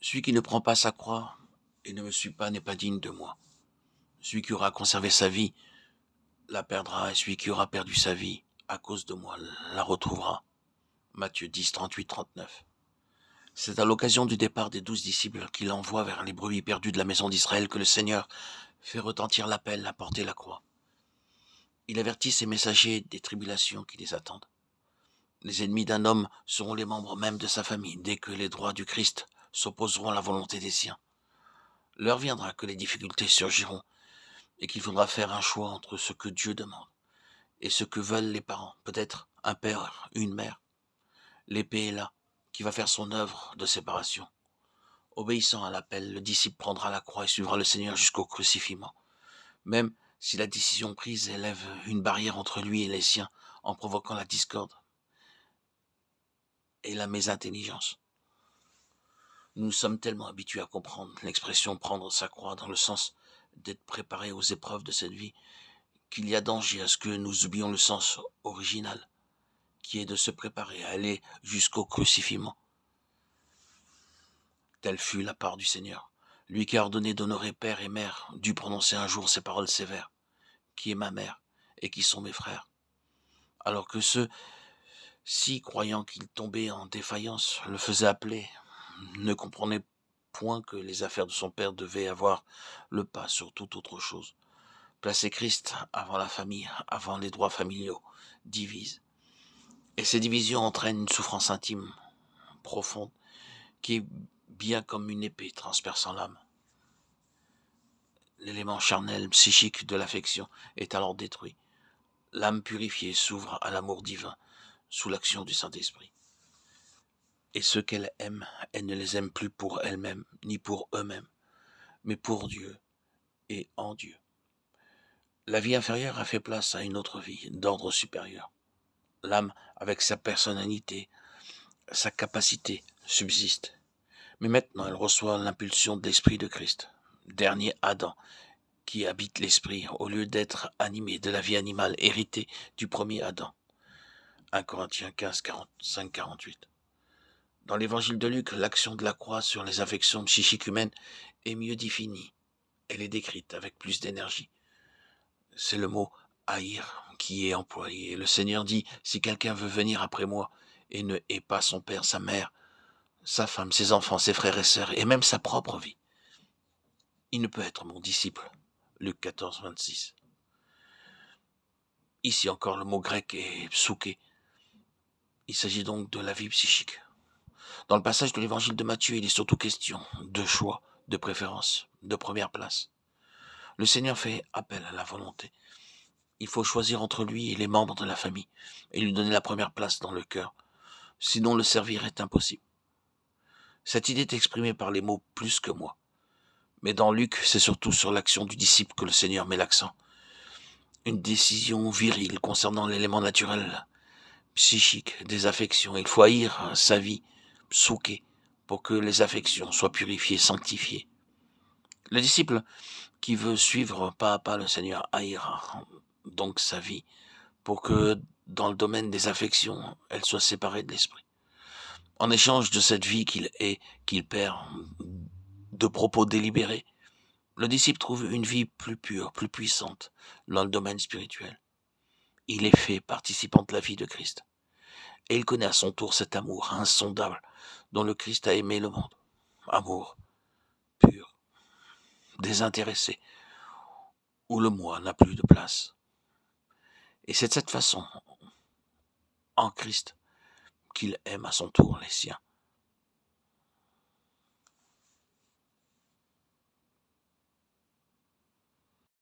Celui qui ne prend pas sa croix et ne me suit pas n'est pas digne de moi. Celui qui aura conservé sa vie la perdra, et celui qui aura perdu sa vie à cause de moi la retrouvera. Matthieu 10, 38, 39. C'est à l'occasion du départ des 12 disciples qu'il envoie vers les brebis perdues de la maison d'Israël que le Seigneur fait retentir l'appel à porter la croix. Il avertit ses messagers des tribulations qui les attendent. Les ennemis d'un homme seront les membres même de sa famille dès que les droits du Christ s'opposeront à la volonté des siens. L'heure viendra que les difficultés surgiront et qu'il faudra faire un choix entre ce que Dieu demande et ce que veulent les parents, peut-être un père, une mère. L'épée est là, qui va faire son œuvre de séparation. Obéissant à l'appel, le disciple prendra la croix et suivra le Seigneur jusqu'au crucifixion. Même si la décision prise élève une barrière entre lui et les siens en provoquant la discorde et la mésintelligence. Nous sommes tellement habitués à comprendre l'expression « prendre sa croix » dans le sens d'être préparé aux épreuves de cette vie qu'il y a danger à ce que nous oublions le sens original, qui est de se préparer à aller jusqu'au crucifixion. Telle fut la part du Seigneur. Lui qui a ordonné d'honorer père et mère dut prononcer un jour ces paroles sévères, qui est ma mère et qui sont mes frères. Alors que ceux-ci, croyant qu'il tombait en défaillance, le faisaient appeler, ne comprenaient point que les affaires de son père devaient avoir le pas sur toute autre chose. Placer Christ avant la famille, avant les droits familiaux, divise. Et ces divisions entraînent une souffrance intime, profonde, qui est bien comme une épée transperçant l'âme. L'élément charnel, psychique de l'affection est alors détruit. L'âme purifiée s'ouvre à l'amour divin, sous l'action du Saint-Esprit. Et ceux qu'elle aime, elle ne les aime plus pour elle-même, ni pour eux-mêmes, mais pour Dieu et en Dieu. La vie inférieure a fait place à une autre vie, d'ordre supérieur. L'âme, avec sa personnalité, sa capacité, subsiste. Mais maintenant, elle reçoit l'impulsion de l'Esprit de Christ, dernier Adam, qui habite l'Esprit, au lieu d'être animé de la vie animale héritée du premier Adam. 1 Corinthiens 15, 45, 48. Dans l'évangile de Luc, l'action de la croix sur les affections psychiques humaines est mieux définie. Elle est décrite avec plus d'énergie. C'est le mot « haïr » qui est employé. Le Seigneur dit « Si quelqu'un veut venir après moi et ne hait pas son père, sa mère, sa femme, ses enfants, ses frères et sœurs, et même sa propre vie, il ne peut être mon disciple. » Luc 14, 26. Ici encore, le mot grec est psouké. Il s'agit donc de la vie psychique. Dans le passage de l'évangile de Matthieu, il est surtout question de choix, de préférence, de première place. Le Seigneur fait appel à la volonté. Il faut choisir entre lui et les membres de la famille et lui donner la première place dans le cœur. Sinon, le servir est impossible. Cette idée est exprimée par les mots « plus que moi ». Mais dans Luc, c'est surtout sur l'action du disciple que le Seigneur met l'accent. Une décision virile concernant l'élément naturel, psychique, des affections. Il faut haïr sa vie, psouké, pour que les affections soient purifiées, sanctifiées. Le disciple qui veut suivre pas à pas le Seigneur haïra donc sa vie, pour que dans le domaine des affections, elle soit séparée de l'esprit. En échange de cette vie qu'il est, qu'il perd, de propos délibérés, le disciple trouve une vie plus pure, plus puissante dans le domaine spirituel. Il est fait participant de la vie de Christ. Et il connaît à son tour cet amour insondable dont le Christ a aimé le monde. Amour pur, désintéressé, où le moi n'a plus de place. Et c'est de cette façon, en Christ, qu'il aime à son tour les siens.